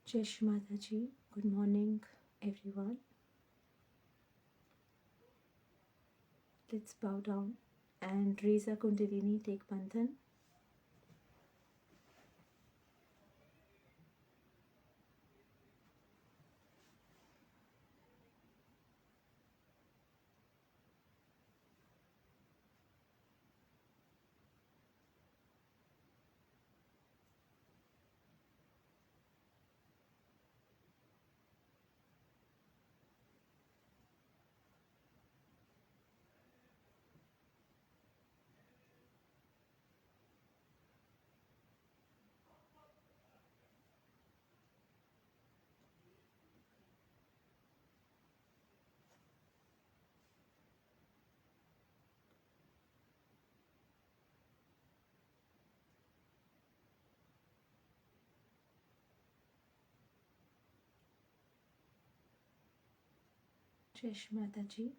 Shri Mataji, good morning everyone. Let's bow down and raise our Kundalini, take Bandhan. Shri Mataji.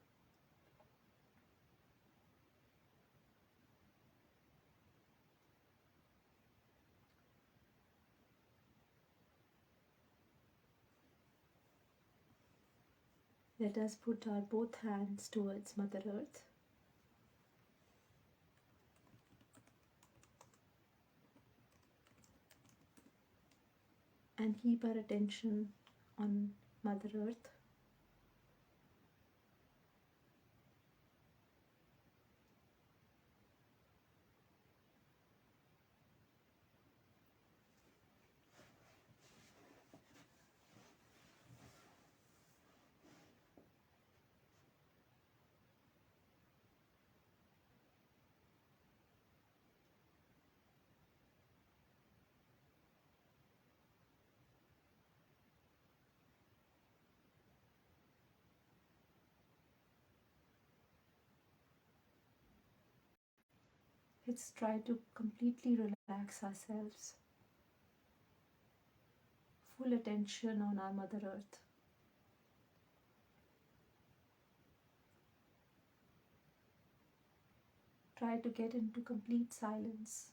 Let us put our both hands towards Mother Earth and keep our attention on Mother Earth. Let's try to completely relax ourselves. Full attention on our Mother Earth. Try to get into complete silence.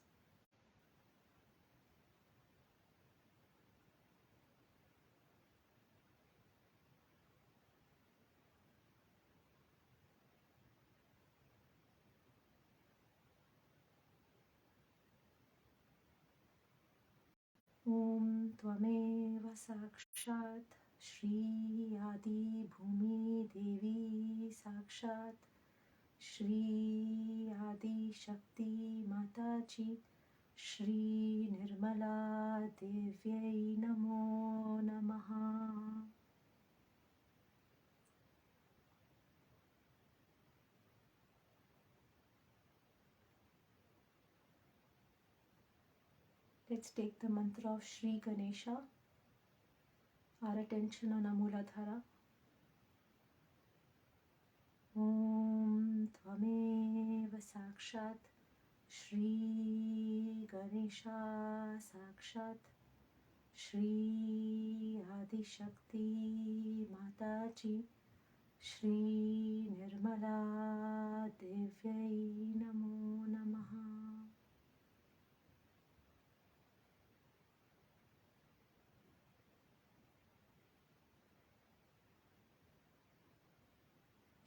Om Tvameva Sakshat Shri Adi Bhumi Devi Sakshat Shri Adi Shakti Mataji Shri Nirmala Devyai Namo Namaha. Let's take the mantra of Shri Ganesha. Our attention on Amuladhara. Om Tvameva Sakshat Shri Ganesha Sakshat Shri Adi Shakti Mataji Shri Nirmala Devyai Namo Namaha.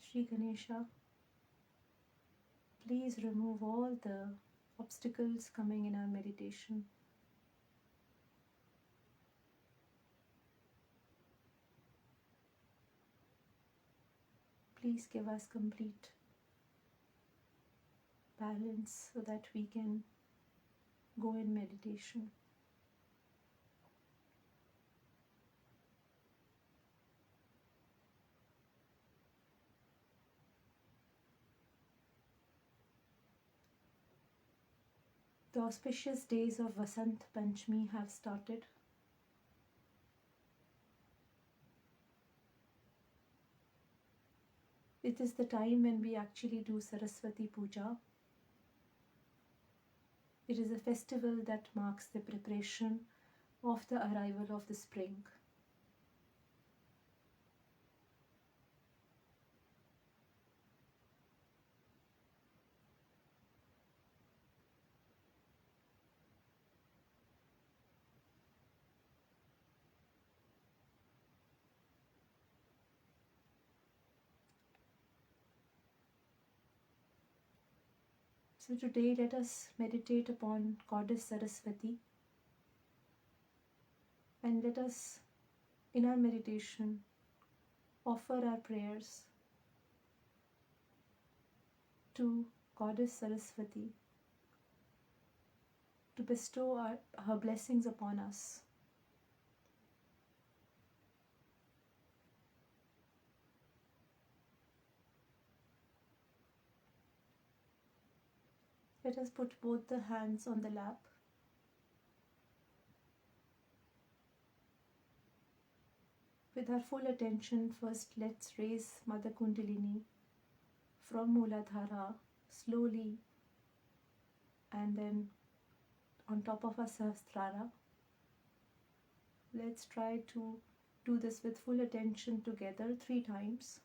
Shri Ganesha, please remove all the obstacles coming in our meditation. Please give us complete balance so that we can go in meditation. The auspicious days of Vasant Panchami have started. It is the time when we actually do Saraswati Puja. It is a festival that marks the preparation of the arrival of the spring. So today let us meditate upon Goddess Saraswati, and let us, in our meditation, offer our prayers to Goddess Saraswati to bestow her blessings upon us. Let us put both the hands on the lap. With our full attention, first let's raise Mother Kundalini from Muladhara slowly, and then on top of our Sahasrara. Let's try to do this with full attention together 3 times.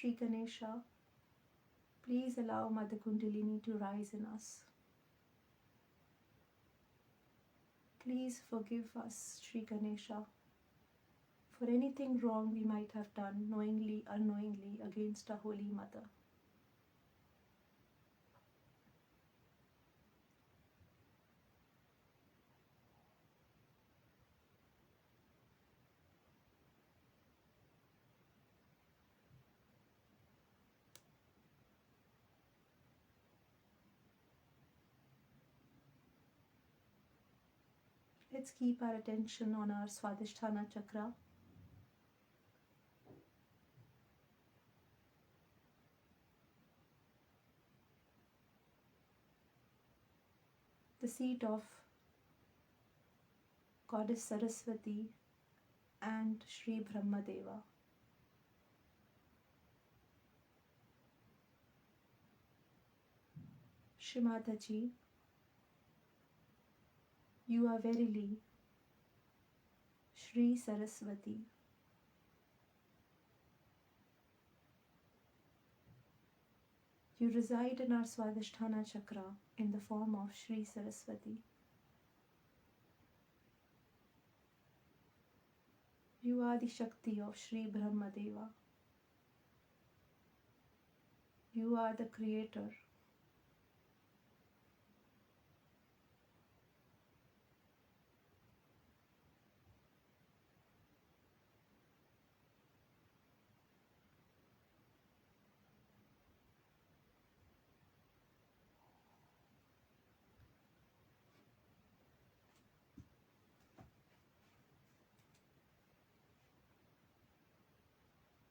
Shri Ganesha, please allow Mother Kundalini to rise in us. Please forgive us, Shri Ganesha, for anything wrong we might have done, knowingly, unknowingly, against our Holy Mother. Let's keep our attention on our Swadhisthana chakra. The seat of Goddess Saraswati and Shri Brahmadeva. Shri Mataji, you are verily Shri Saraswati. You reside in our Swadhisthana chakra in the form of Shri Saraswati. You are the Shakti of Shri Brahmadeva. You are the Creator.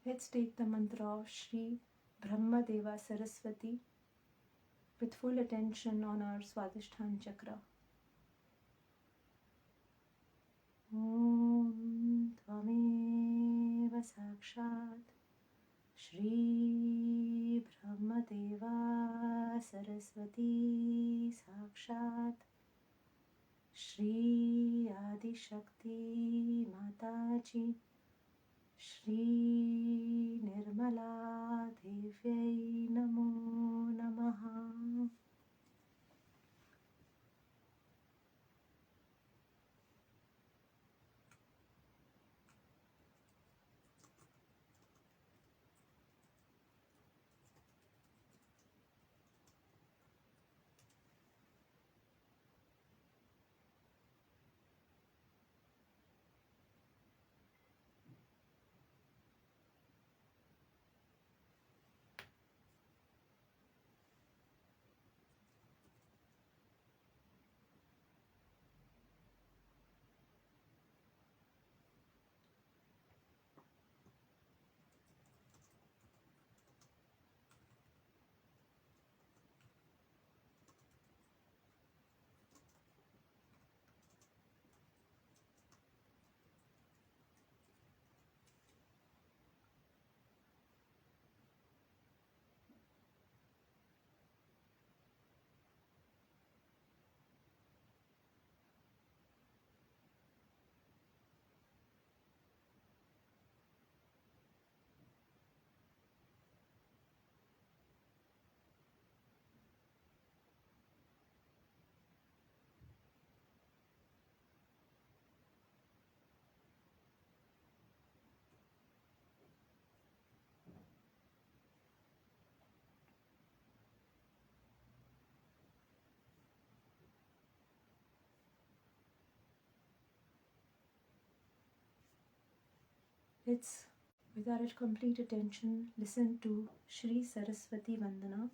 Let's take the mantra of Shri Brahmadeva Saraswati with full attention on our Swadhisthana chakra. Om Tvameva Sakshat Shri Brahmadeva Saraswati Sakshat Shri Adi Shakti Mataji Shri Nirmala Devyai Namo Namaha. Let's, with our complete attention, listen to Shri Saraswati Vandana.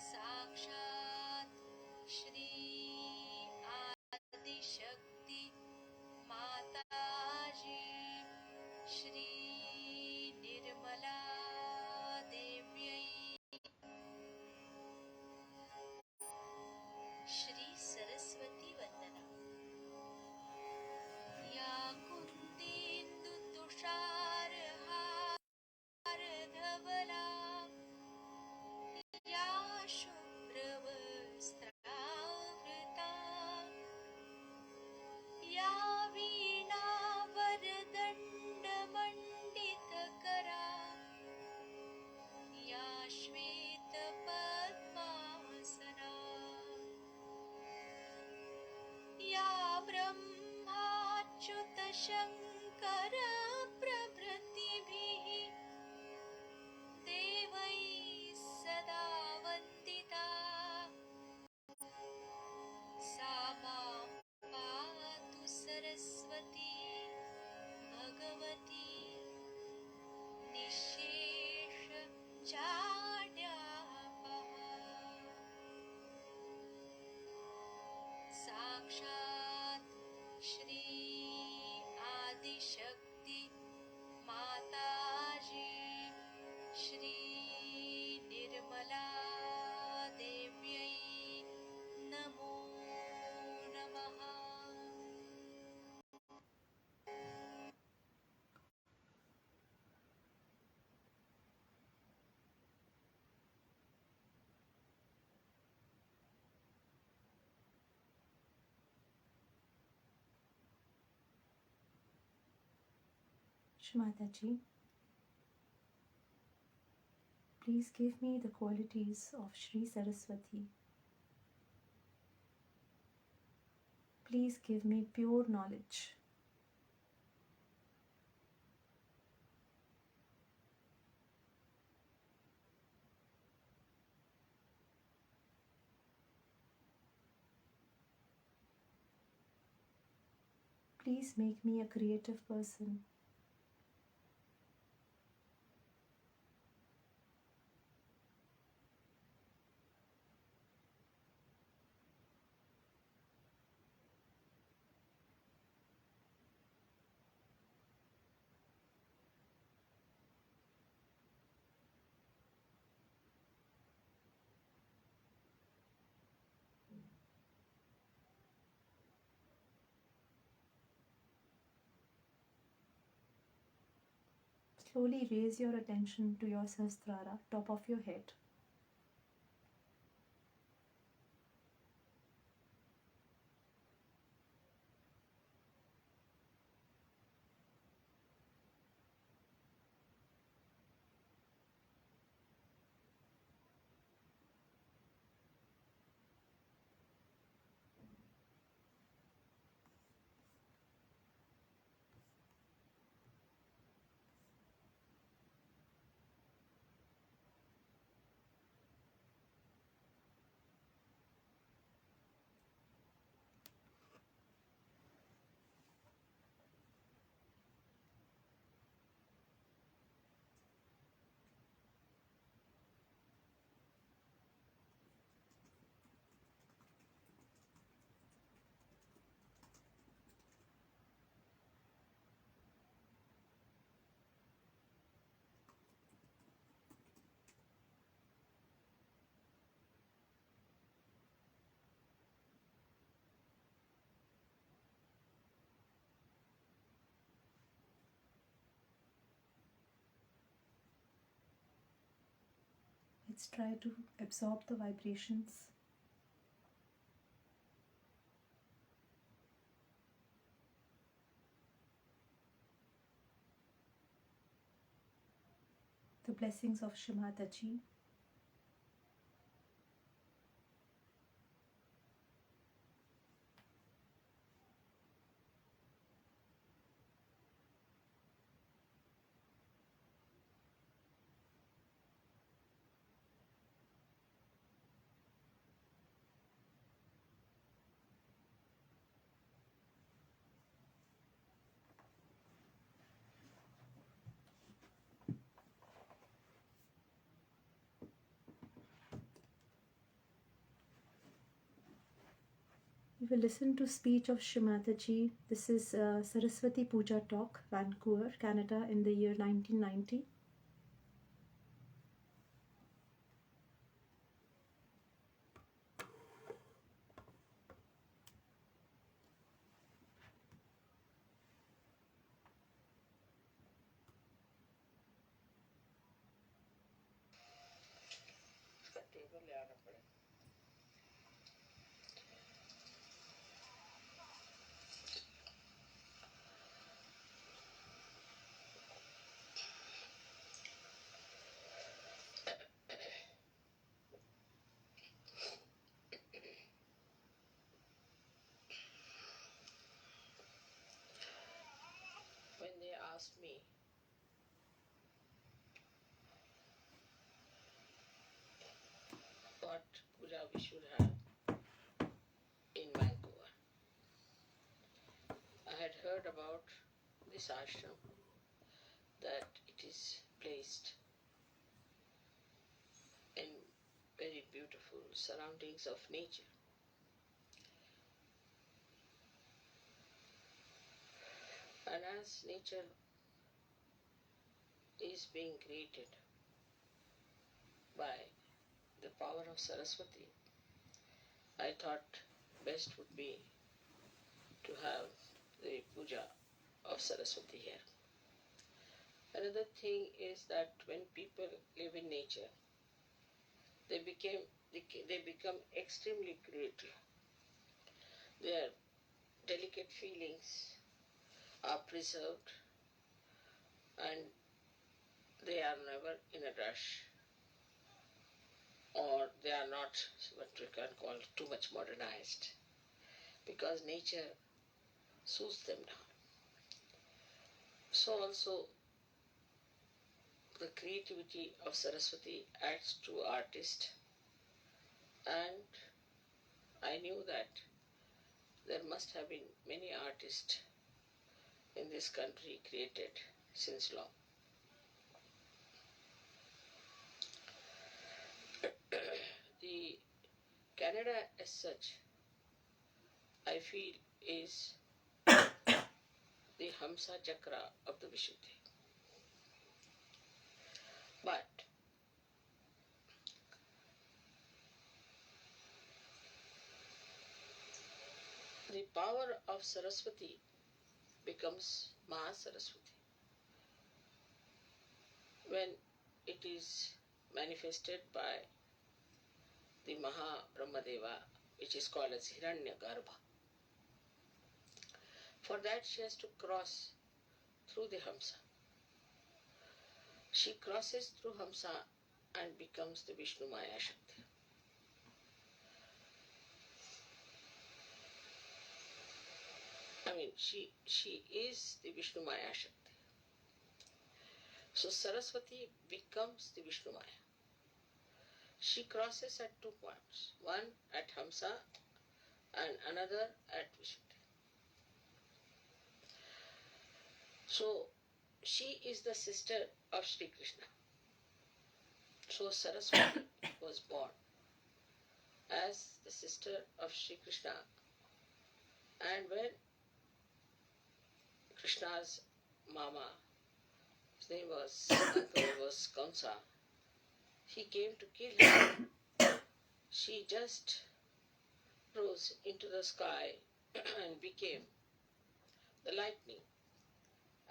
साक्षात् श्री आदिशक्ति माताजी श्री निर्मला देव्यै श्री सरस्वती वंदना। या कुन्देन्दु तुषारहारधवला या शुभ्रवस्त्रावृता या वीणावरदण्डमण्डितकरा या श्वेतपद्मासना या ब्रह्माच्युतशङ्करप्रभृतिभिः देवैः सदा वन्दिता सा मां पातु सरस्वती भगवती निःशेषजाड्यापहा। साक्षात् श्री आदिशक्ति माताजी श्री निर्मला देव्यै नमो नमः। Shri Mataji, please give me the qualities of Shri Saraswati. Please give me pure knowledge. Please make me a creative person. Slowly raise your attention to your Sahasrara, top of your head. Let's try to absorb the vibrations. the blessings of Shri Mataji. We will listen to speech of Shri Mataji. This is Saraswati Puja talk, Vancouver, Canada, in the year 1990. When they asked me what puja we should have in Vancouver, I had heard about this ashram, that it is placed in very beautiful surroundings of nature. And as nature is being created by the power of Saraswati, I thought best would be to have the puja of Saraswati here. Another thing is that when people live in nature, they become extremely creative. Their delicate feelings are preserved and they are never in a rush, or they are not what we can call too much modernized, because nature soothes them down. So also the creativity of Saraswati adds to artist, and I knew that there must have been many artists in this country created since long. The Canada as such, I feel, is the Hamsa Chakra of the Vishuddhi. But the power of Saraswati becomes Mahasaraswati when it is manifested by the Maha Brahmadeva, which is called as Hiranyagarbha. For that she has to cross through the Hamsa. She crosses through Hamsa and becomes the Vishnumaya Shakti. I mean, she is the Vishnumaya Shakti. So Saraswati becomes the Vishnumaya. She crosses at 2 points, one at Hamsa and another at Vishuddhi. So she is the sister of Shri Krishna. So Saraswati was born as the sister of Shri Krishna, and when Krishna's mama, his name was Kamsa, he came to kill her. She just rose into the sky and became the lightning,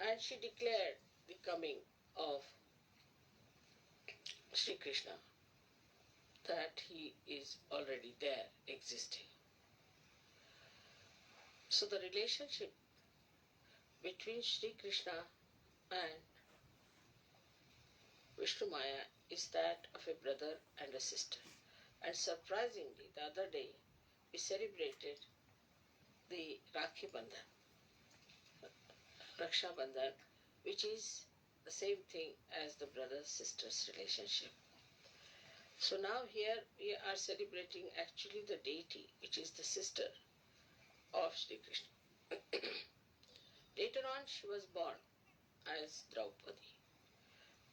and she declared the coming of Shri Krishna, that he is already there, existing. So the relationship between Shri Krishna and Vishnumaya is that of a brother and a sister. And surprisingly, the other day we celebrated the Rakhi Bandhan, Raksha Bandhan, which is the same thing as the brother-sister's relationship. So now here we are celebrating actually the deity, which is the sister of Sri Krishna. Later on she was born as Draupadi.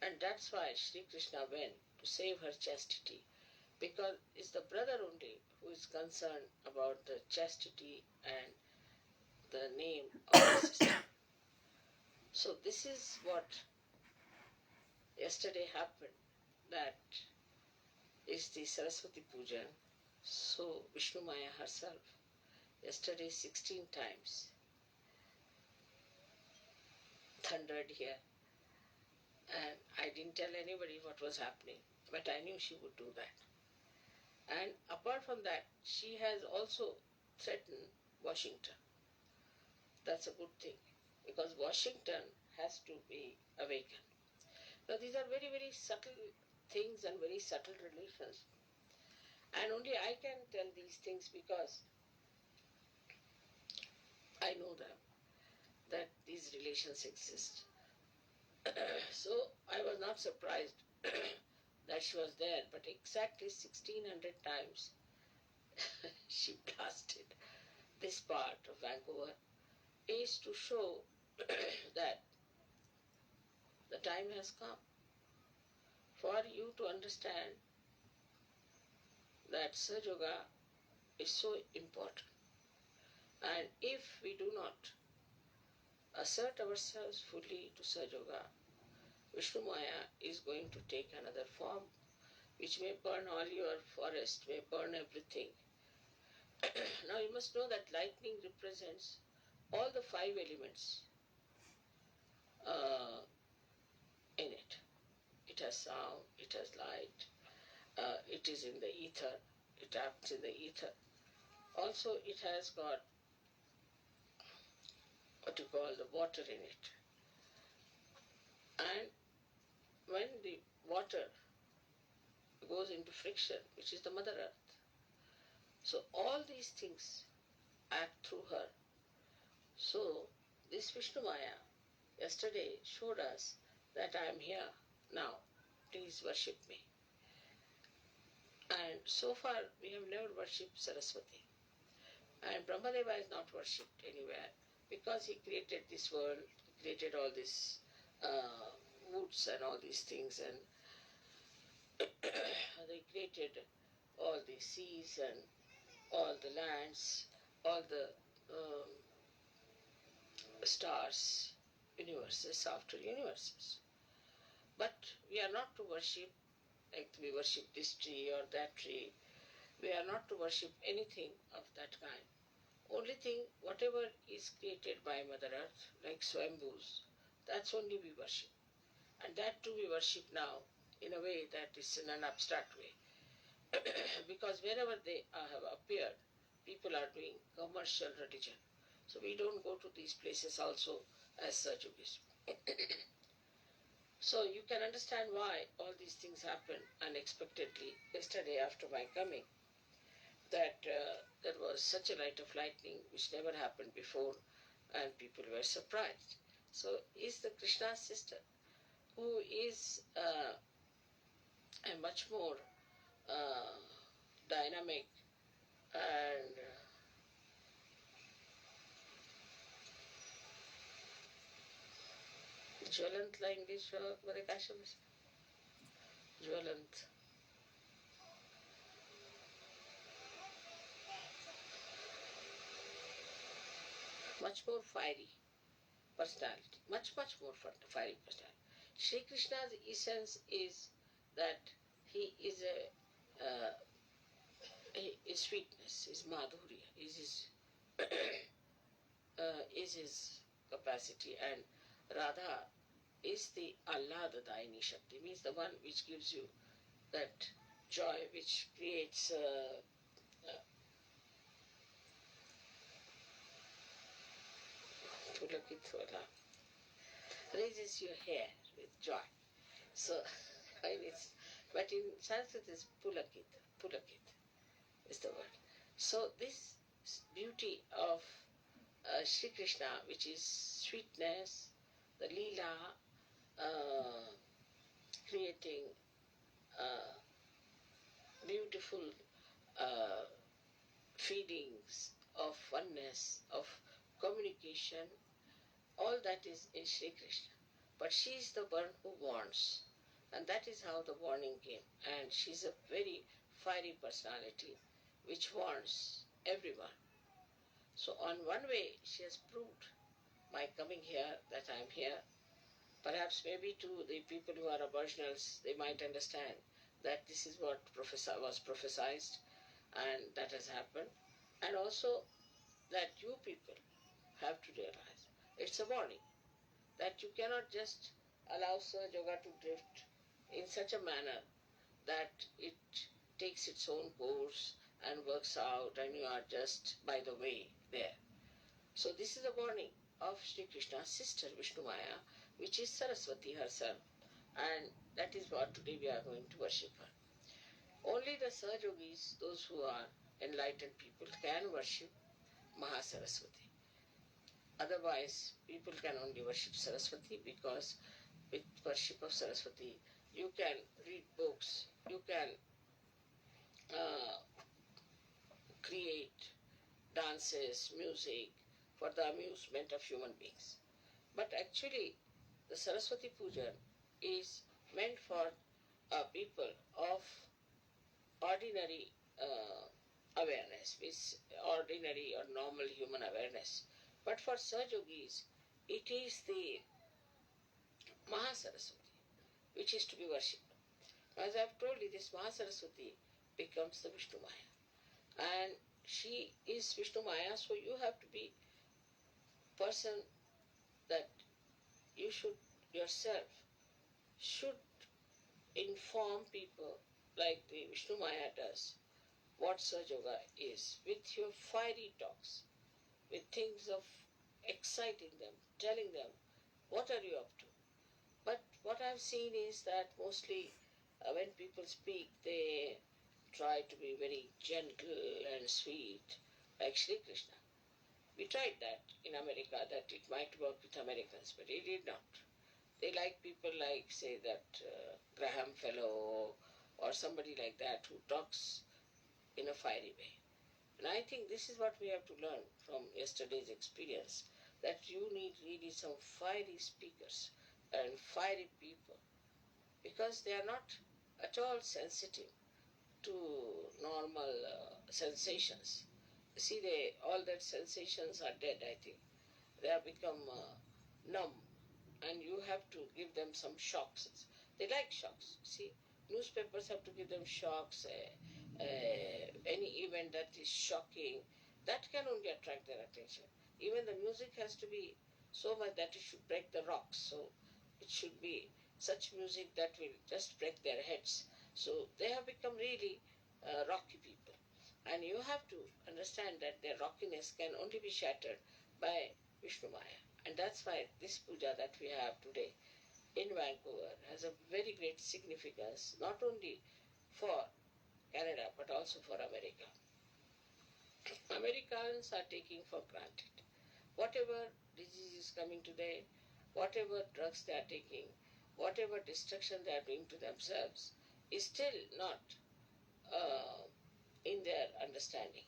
And that's why Sri Krishna went to save her chastity, because it's the brother only who is concerned about the chastity and the name of the sister. So this is what yesterday happened, that is the Saraswati Puja. So Vishnumaya herself, yesterday 16 times, thundered here. And I didn't tell anybody what was happening, but I knew she would do that. And apart from that, she has also threatened Washington. That's a good thing, because Washington has to be awakened. Now these are very, very subtle things and very subtle relations. And only I can tell these things because I know them, that these relations exist. So I was not surprised that she was there, but exactly 1600 times she blasted this part of Vancouver is to show that the time has come for you to understand that Sahaja Yoga is so important. And if we do not assert ourselves fully to Sahaja Yoga, Vishnumaya is going to take another form, which may burn all your forest, may burn everything. Now you must know that lightning represents all the 5 elements in it. It has sound, it has light, it is in the ether, it acts in the ether. Also it has got what you call the water in it. And when the water goes into friction, which is the Mother Earth, so all these things act through her. So this Vishnumaya yesterday showed us that I am here now, please worship me. And so far we have never worshipped Saraswati. And Brahmadeva is not worshipped anywhere, because he created this world, he created all these woods and all these things, and they created all the seas and all the lands, all the stars, universes after universes. But we are not to worship like we worship this tree or that tree. We are not to worship anything of that kind. Only thing, whatever is created by Mother Earth, like Swambhus, that's only we worship. And that too we worship now in a way that is in an abstract way. Because wherever they have appeared, people are doing commercial religion. So we don't go to these places also as such. So you can understand why all these things happened unexpectedly yesterday after my coming, that there was such a light of lightning which never happened before, and people were surprised. So is the Krishna sister, who is a much more dynamic and ज्वलंत ला English मध्ये काय शब्द ज्वलंत much more fiery personality, much more fiery personality. Shri Krishna's essence is that he is his sweetness, his madhurya, is his capacity, and Radha is the Alladadayini Shakti, means the one which gives you that joy, which creates raises your hair with joy. So But in Sanskrit it's Pulakit. Pulakit is the word. So this beauty of Sri Krishna, which is sweetness, the Leela, creating beautiful uh, feelings of oneness, of communication, all that is in Sri Krishna. But she is the one who warns, and that is how the warning came. And she's a very fiery personality which warns everyone. So, on one way, she has proved my coming here that I am here. Perhaps maybe to the people who are aboriginals, they might understand that this is what was prophesied and that has happened. And also that you people have to realize it's a warning that you cannot just allow Sahaja Yoga to drift in such a manner that it takes its own course and works out and you are just by the way there. So this is a warning of Sri Krishna's sister Vishnumaya, which is Saraswati herself, and that is what today we are going to worship her. Only the Sahajogis, those who are enlightened people, can worship Mahasaraswati. Otherwise, people can only worship Saraswati, because with worship of Saraswati, you can read books, you can create dances, music for the amusement of human beings. But actually, the Saraswati Puja is meant for people of ordinary awareness, with ordinary or normal human awareness. But for Sahajogis, it is the Mahasaraswati which is to be worshipped. As I have told you, this Mahasaraswati becomes the Vishnumaya. And she is Vishnumaya, so you have to be person that you should yourself should inform people like the Vishnumaya does what Sahaja Yoga is, with your fiery talks, with things of exciting them, telling them what are you up to. But what I've seen is that mostly when people speak, they try to be very gentle and sweet, like Sri Krishna. We tried that in America, that it might work with Americans, but it did not. They like people like, say, that Graham Fellow or somebody like that who talks in a fiery way. And I think this is what we have to learn from yesterday's experience, that you need really some fiery speakers and fiery people, because they are not at all sensitive to normal sensations. See, all that sensations are dead, I think. They have become numb, and you have to give them some shocks. They like shocks. See, newspapers have to give them shocks. Any event that is shocking, that can only attract their attention. Even the music has to be so much that it should break the rocks. So it should be such music that will just break their heads. So they have become really rocky people. And you have to understand that their rockiness can only be shattered by Vishnumaya. And that's why this puja that we have today in Vancouver has a very great significance, not only for Canada but also for America. Americans are taking for granted whatever disease is coming today, whatever drugs they are taking, whatever destruction they are doing to themselves is still not in their understanding.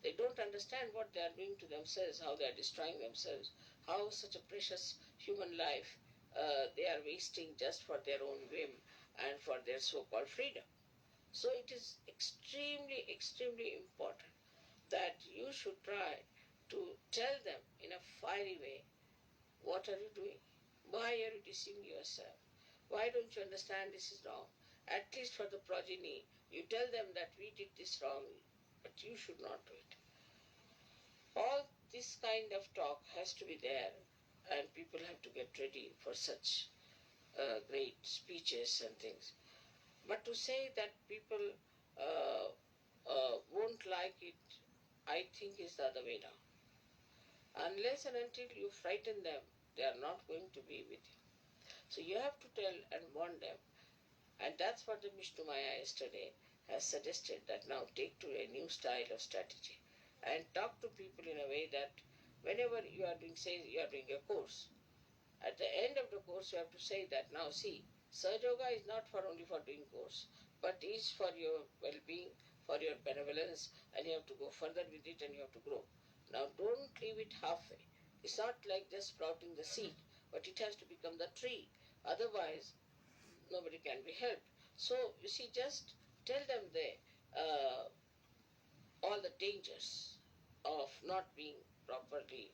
They don't understand what they are doing to themselves, how they are destroying themselves, how such a precious human life they are wasting just for their own whim and for their so-called freedom. So it is extremely, extremely important that you should try to tell them in a fiery way, what are you doing? Why are you deceiving yourself? Why don't you understand this is wrong? At least for the progeny, you tell them that we did this wrong, but you should not do it. All this kind of talk has to be there, and people have to get ready for such great speeches and things. But to say that people won't like it, I think is the other way down. Unless and until you frighten them, they are not going to be with you. So you have to tell and warn them. And that's what the Vishnumaya yesterday has suggested, that now take to a new style of strategy and talk to people in a way that whenever you are doing, say you are doing a course, at the end of the course you have to say that now see, Sahaja Yoga is not for only for doing course, but is for your well-being, for your benevolence, and you have to go further with it and you have to grow. Now don't leave it halfway. It's not like just sprouting the seed, but it has to become the tree. Otherwise, nobody can be helped. So you see, just tell them all the dangers of not being properly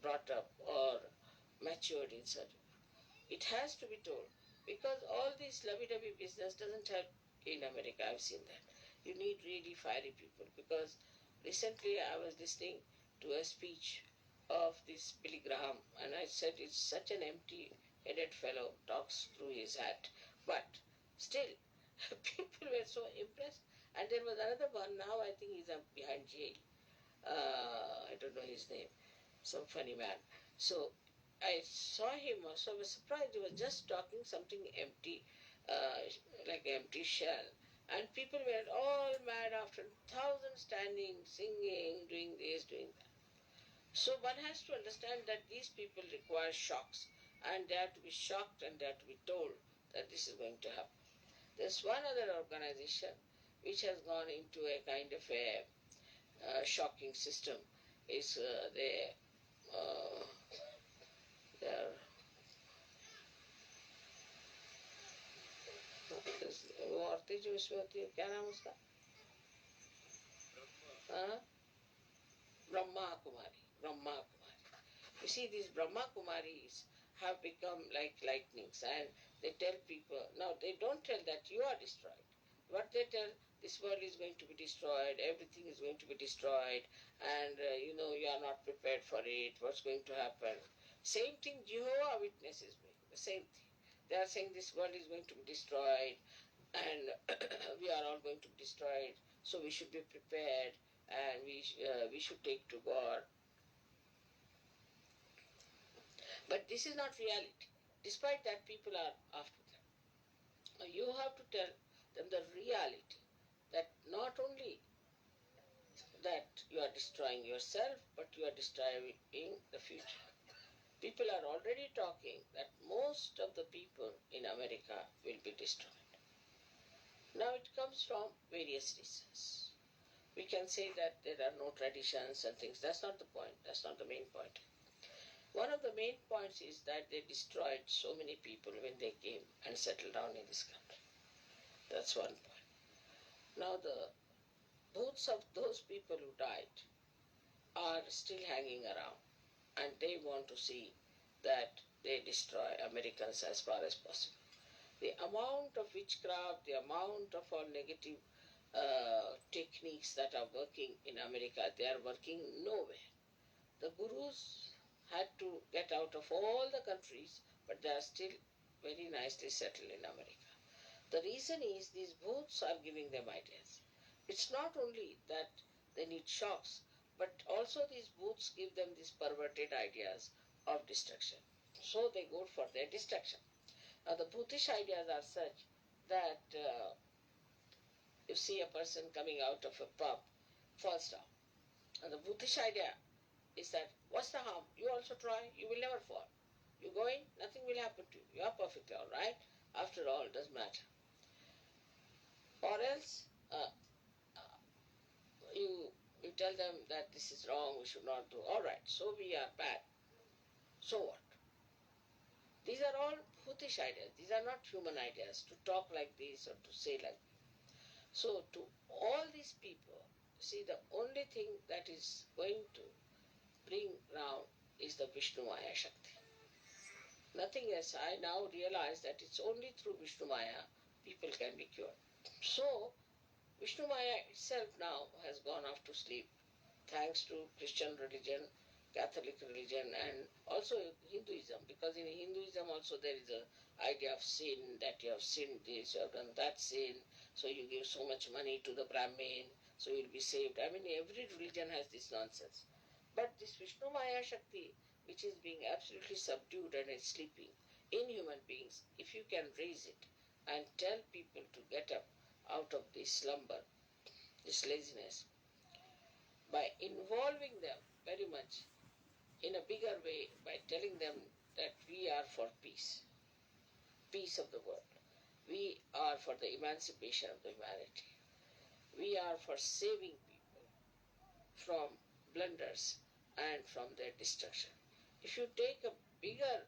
brought up or matured in such. It has to be told, because all this lovey-dovey business doesn't help in America. I've seen that. You need really fiery people, because recently I was listening to a speech of this Billy Graham, and I said it's such an empty-headed fellow, talks through his hat, but still people were so impressed. And there was another one, now I think he's behind jail. I don't know his name, some funny man. So I saw him also, I was surprised. He was just talking something empty, like empty shell. And people were all mad after, thousands standing, singing, doing this, doing that. So one has to understand that these people require shocks, and they have to be shocked and they have to be told that this is going to happen. There's one other organization which has gone into a kind of a shocking system. Is uh, they're वो औरतें जो इसमें होती है, क्या नाम उसका? हाँ? Brahma Kumari. You see, these Brahma Kumaris have become like lightnings, and they tell people, now they don't tell that you are destroyed. What they tell, this world is going to be destroyed, everything is going to be destroyed, and you are not prepared for it, what's going to happen. Same thing Jehovah Witness is doing, the same thing. They are saying this world is going to be destroyed, and we are all going to be destroyed, so we should be prepared, and we should take to God. But this is not reality. Despite that, people are after them. You have to tell them the reality, that not only that you are destroying yourself, but you are destroying the future. People are already talking that most of the people in America will be destroyed. Now it comes from various reasons. We can say that there are no traditions and things. That's not the point. That's not the main point. One of the main points is that they destroyed so many people when they came and settled down in this country. That's one point. Now the boots of those people who died are still hanging around, and they want to see that they destroy Americans as far as possible. The amount of witchcraft, the amount of all negative techniques that are working in America, they are working nowhere. The gurus had to get out of all the countries, but they are still very nicely settled in America. The reason is these booths are giving them ideas. It's not only that they need shocks, but also these booths give them these perverted ideas of destruction. So they go for their destruction. Now the Buddhist ideas are such that you see a person coming out of a pub, falls down. And the Buddhist idea is that, what's the harm? You also try, you will never fall. You go in, nothing will happen to you. You are perfectly all right. After all, it doesn't matter. Or else, you tell them that this is wrong, we should not do. All right, so we are bad. So what? These are all Buddhist ideas. These are not human ideas to talk like this or to say like this. So to all these people, see, the only thing that is going to bring round is the Vishnumaya Shakti. Nothing else. I now realize that it's only through Vishnumaya people can be cured. So Vishnumaya itself now has gone off to sleep, thanks to Christian religion, Catholic religion, and also Hinduism, because in Hinduism also there is an idea of sin, that you have sinned this, you have done that sin, so you give so much money to the Brahmin, so you'll be saved. I mean, every religion has this nonsense. But this Vishnumaya Shakti, which is being absolutely subdued and is sleeping in human beings, if you can raise it and tell people to get up out of this slumber, this laziness, by involving them very much in a bigger way, by telling them that we are for peace, peace of the world. We are for the emancipation of the humanity. We are for saving people from blunders and from their destruction. If you take a bigger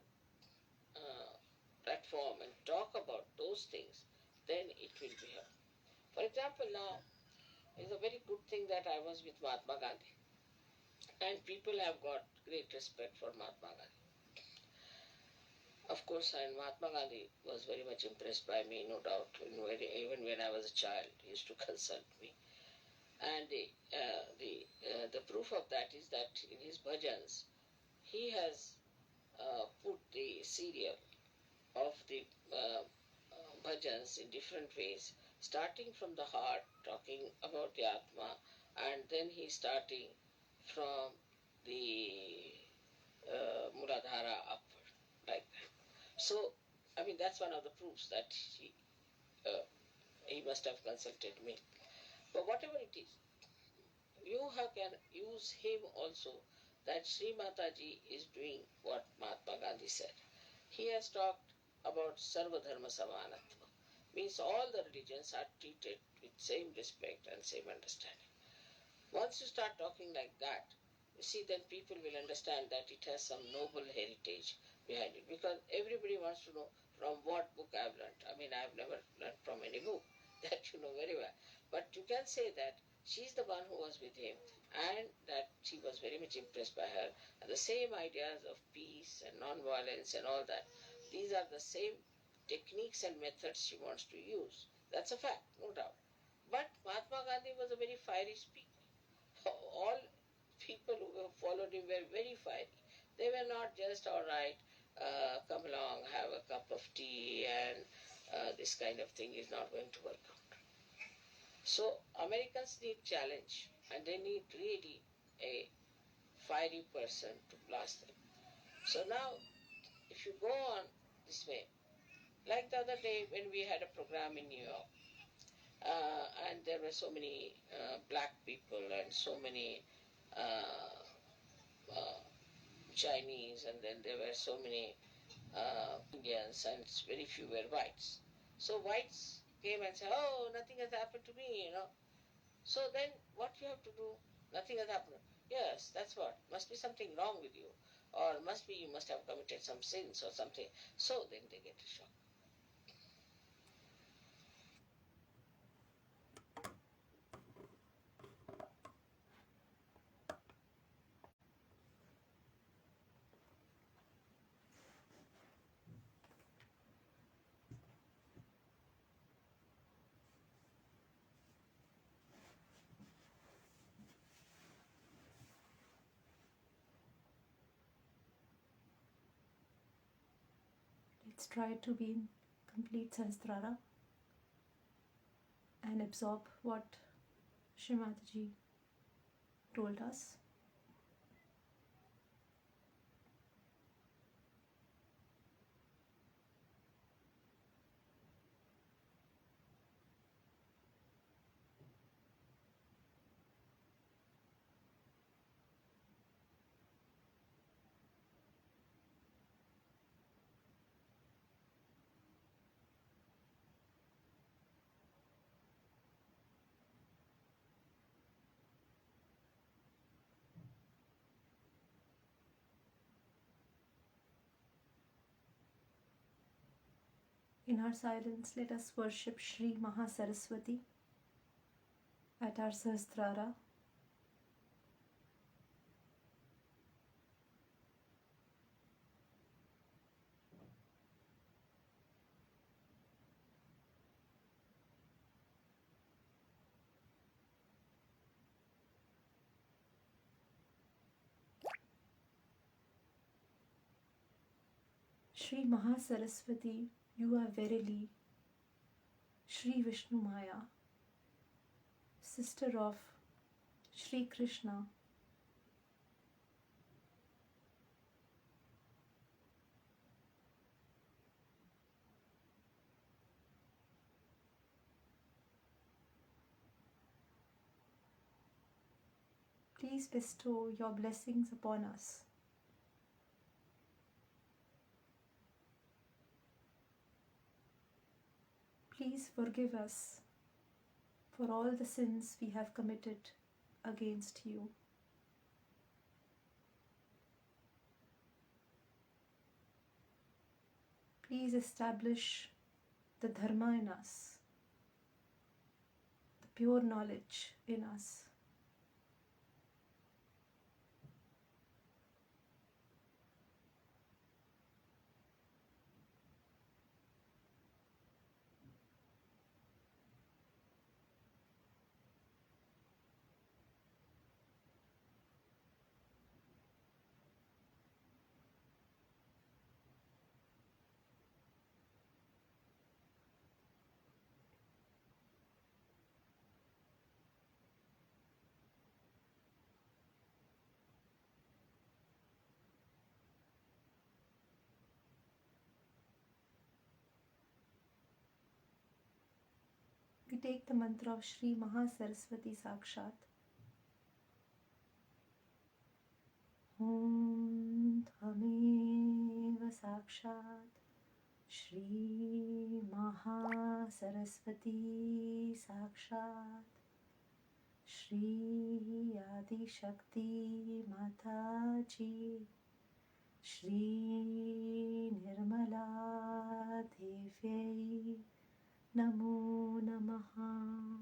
platform and talk about those things, then it will be helpful. For example, now is a very good thing that I was with Mahatma Gandhi, and people have got great respect for Mahatma Gandhi. Of course, and Mahatma Gandhi was very much impressed by me, no doubt. Even when I was a child, he used to consult me. And the proof of that is that in his bhajans, he has put the serial of the bhajans in different ways, starting from the heart, talking about the Atma, and then he's starting from the Muladhara upward, like that. So, I mean, that's one of the proofs that he must have consulted me. But whatever it is, you can use him also, that Shri Mataji is doing what Mahatma Gandhi said. He has talked about Sarva Dharma Samanatva, means all the religions are treated with same respect and same understanding. Once you start talking like that, you see, then people will understand that it has some noble heritage behind it, because everybody wants to know from what book I've learned. I mean, I've never learned from any book, that you know very well. But you can say that she's the one who was with him, and that he was very much impressed by her. And the same ideas of peace and non-violence and all that, these are the same techniques and methods she wants to use. That's a fact, no doubt. But Mahatma Gandhi was a very fiery speaker. All people who followed him were very fiery. They were not just, all right, come along, have a cup of tea, and this kind of thing is not going to work out. So Americans need challenge, and they need really a fiery person to blast them. So now, if you go on this way, like the other day when we had a program in New York, and there were so many black people and so many uh, uh, Chinese, and then there were so many Indians, and very few were whites. So whites came and said, "Oh, nothing has happened to me," you know. So then, what you have to do? Nothing has happened. Yes, that's what. Must be something wrong with you, or must be you must have committed some sins or something. So then they get a shock. Let's try to be in complete Sahasrara and absorb what Shri Mataji told us. In our silence, let us worship Shri Mahasaraswati at our Sahasrara. Shri Mahasaraswati, you are verily Shri Vishnumaya, sister of Shri Krishna. Please bestow your blessings upon us. Please forgive us for all the sins we have committed against you. Please establish the dharma in us, the pure knowledge in us. We take the mantra of Shri Mahasaraswati Sakshat. Om Tvameva Sakshat Shri Mahasaraswati Sakshat Shri Adi Shakti Mataji Shri Nirmala Devyai Namo Namaha.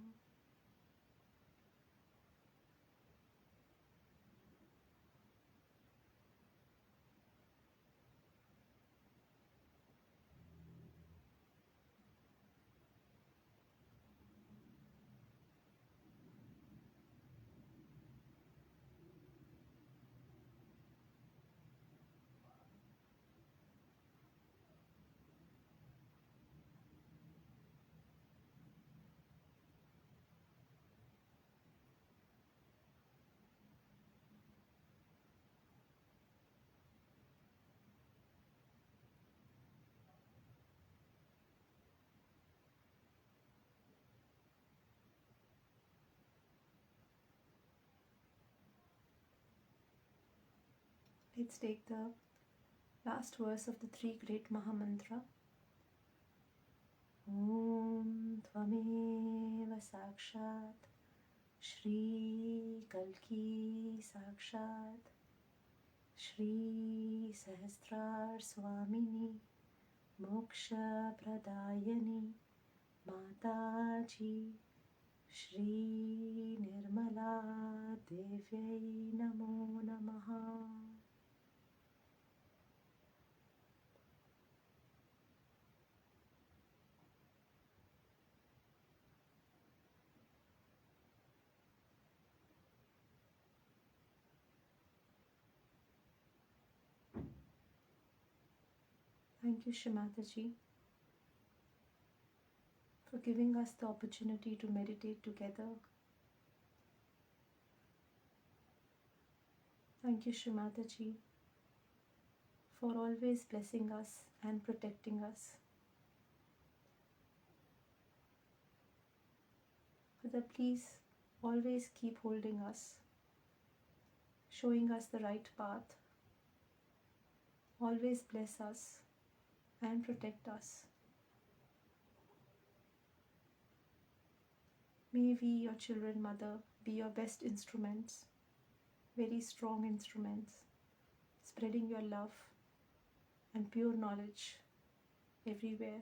Let's take the last verse of the three great Mahamantra. Om Tvameva Sakshat Shri Kalki Sakshat Shri Sahasrar Swamini Moksha Pradayani Mataji Shri Nirmala Devyai Namo Namaha. Thank you, Shri Mataji, for giving us the opportunity to meditate together. Thank you, Shri Mataji, for always blessing us and protecting us. Father, please always keep holding us, showing us the right path. Always bless us and protect us. May we, your children, Mother, be your best instruments, very strong instruments, spreading your love and pure knowledge everywhere.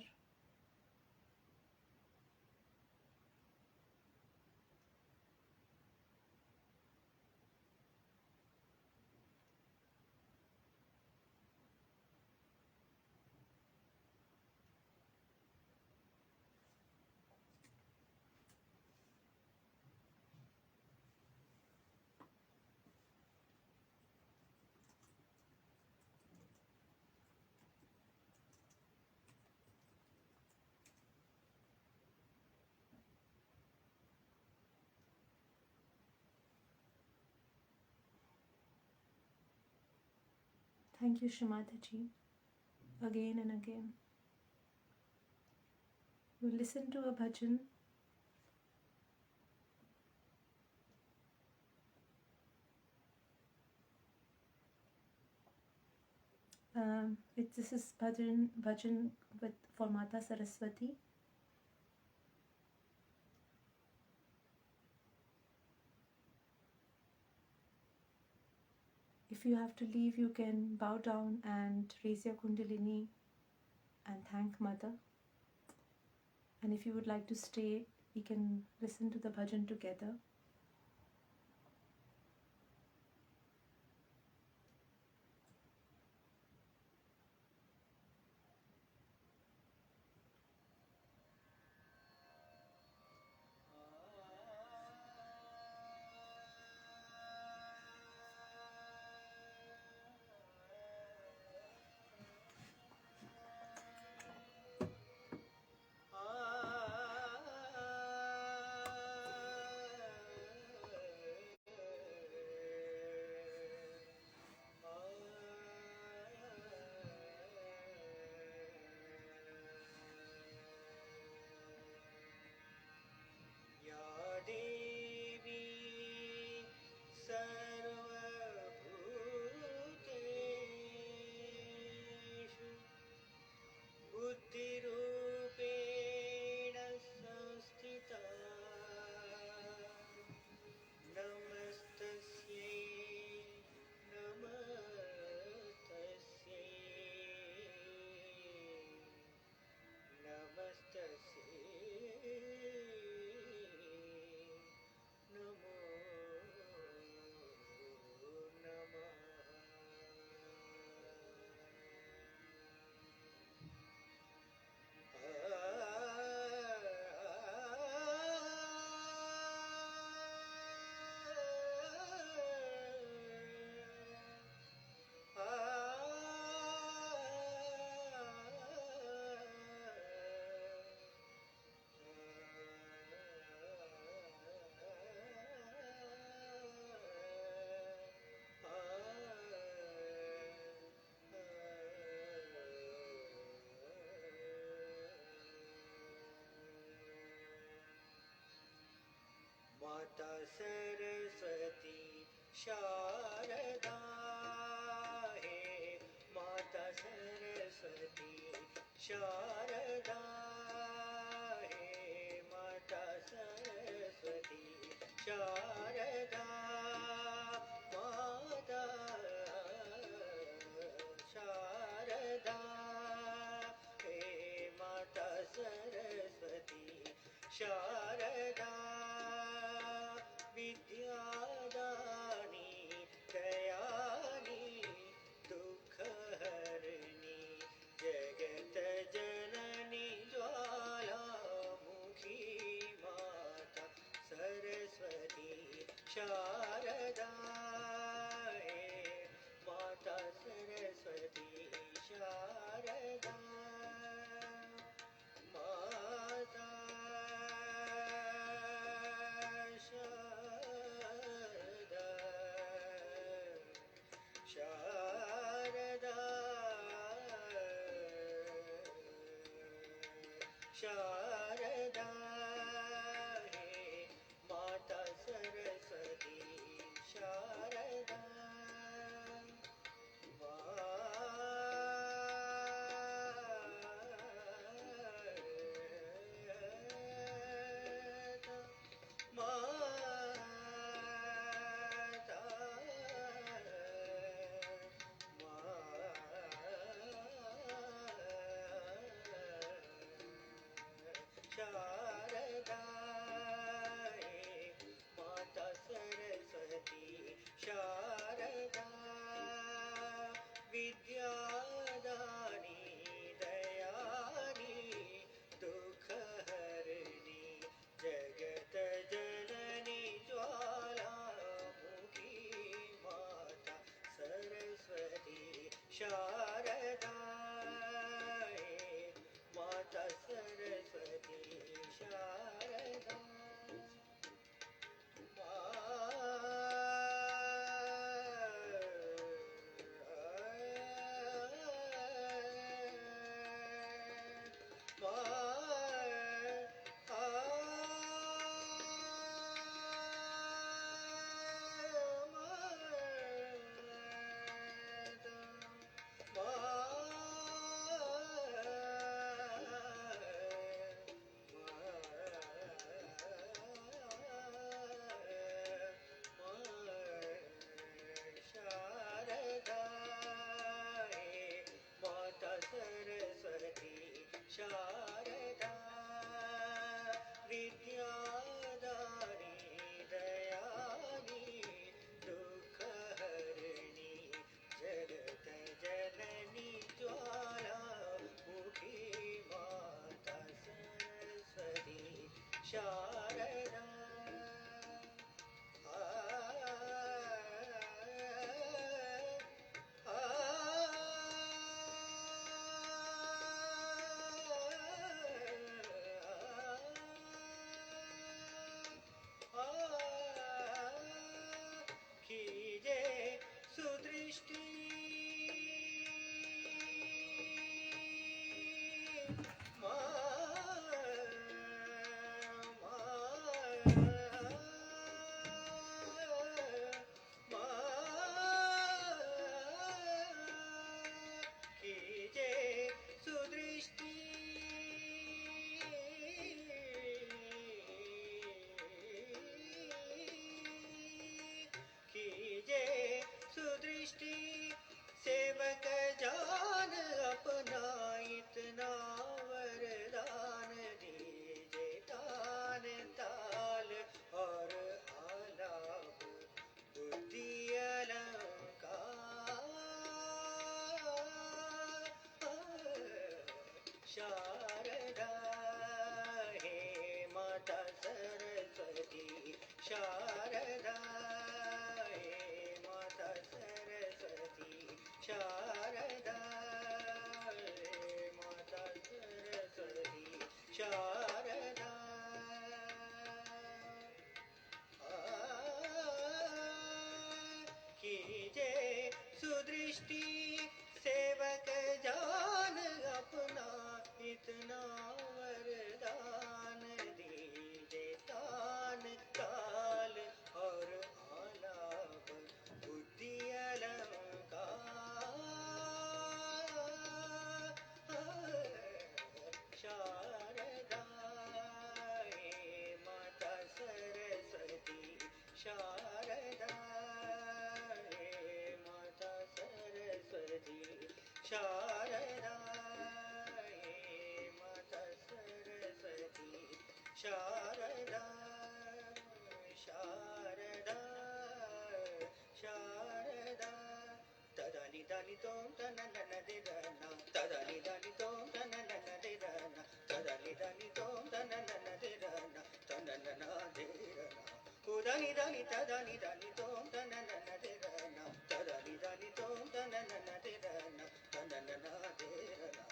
Thank you, Shri Mataji, again and again. We'll listen to a bhajan This is bhajan for Mata Saraswati. If you have to leave, you can bow down and raise your Kundalini and thank Mother. And if you would like to stay, we can listen to the bhajan together. बुद्धिरूपेण संस्थिता नमस्तस्यै नमस्तस्यै नमस्तस्यै नमो नमः माता सरस्वती शारदा हे माता सरस्वती शारदा हे माता सरस्वती शारदा माता शारदा हे माता सरस्वती शारदा विद्यादानी दयानी दुःखहरिणी जगत जननी ज्वालामुखी माता सरस्वती शारदा हे माता सरस्वती शारदा माता शारदा शारदा हे माता सरस्वती शारदा शारदा हे माता सरस्वती शारदा विद्यादानी दयानी दुःखहरिणी जगत जननी ज्वालामुखी माता सरस्वती शारदा हे माता सरस्वती शारदा कीजे सुदृष्टि कीजे सुदृष्टि कीजे सुदृष्टि सेवक जान अपना इतना वरदान दीजे तान ताल और आलाप बुद्धि अलंकार शारदा हे माता सरस्वती शारदा हे माता सरस्वती शारदा हे माता सरस्वती शारदा कीजे सुदृष्टि सेवक जान अपना इतना वरदान दीजे तान ताल और आलाप बुद्धि अलंकार शारदा हे माता सरस्वती शारदा हे माता सरस्वती शारदा हे माता सरस्वती शारदा शारदा शारदा तदानि दानि तों तननन दिरना तदानि दानि तों तननन दिरना तदानि दानि तों तननन दिरना तननन दिरना उदानि दानि तदानि दानि तों तननन दिरना तदानि दानि तों तननन दिरना तननन दिरना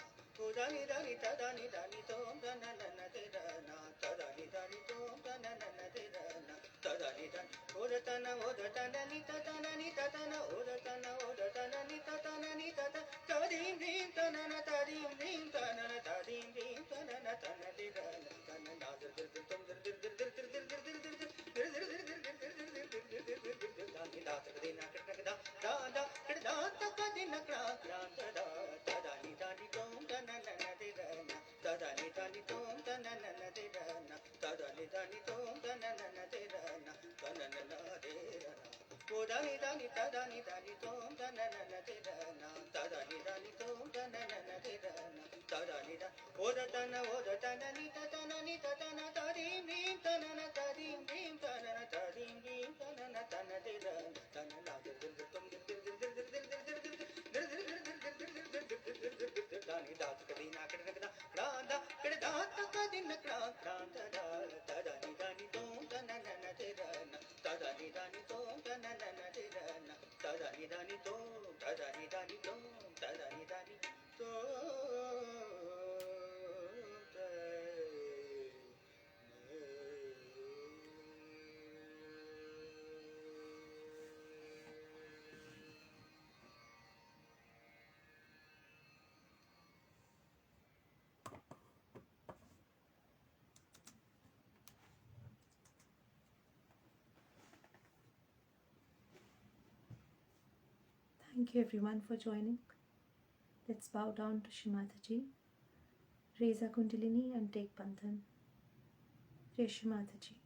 उदानि दानि तदानि दानि तों तननन दिरना तदानि दानि तों तननन दिरना तदानि दानि उदतन उदतन नि ततन नि ततन उदतन उदतन नि ततन नि तत तदीं दीं तनन तदीं दीं तनन तदीं दीं तनन तन दिरन तनन दादर दिर दिर तुम दिर दिर दिर दिर दिर दिर दिर दिर दिर दिर दिर दिर दिर दिर दिर दिर दिर दिर दानि दात कदिन कट दा दा दा कट दा तक दिन क्रा क्रांत दा तदानि दानि तों तनन दिरन तदानि दानि तों तनन दिरन तदानि दानि तों तनन दिरन तनन दिरन उदानि दानि तदानि दानि तों तनन दिरन तदानि दानि तों तनन दिरन तदानि दा उदतन उदतन नि ततन तदीं दीं तनन तदीं दीं तनन तदीं दीं तनन तन दिरन तनन दिर दिर तुम दिर दिर दिर दिर दिर दिर दिर दिर दिर दिर दिर दानि दात कदिन कट दा क्रांता कट दात कदिन क्रांत दा तदानि दानि तों तनन दिरन तदानि दानि तों तनन दिरन तदानि दानि तों तदानि दानि तों तदानि दानि Thank you everyone for joining. Let's bow down to Shri Mataji, raise our Kundalini and take Bandhan. Shri Mataji.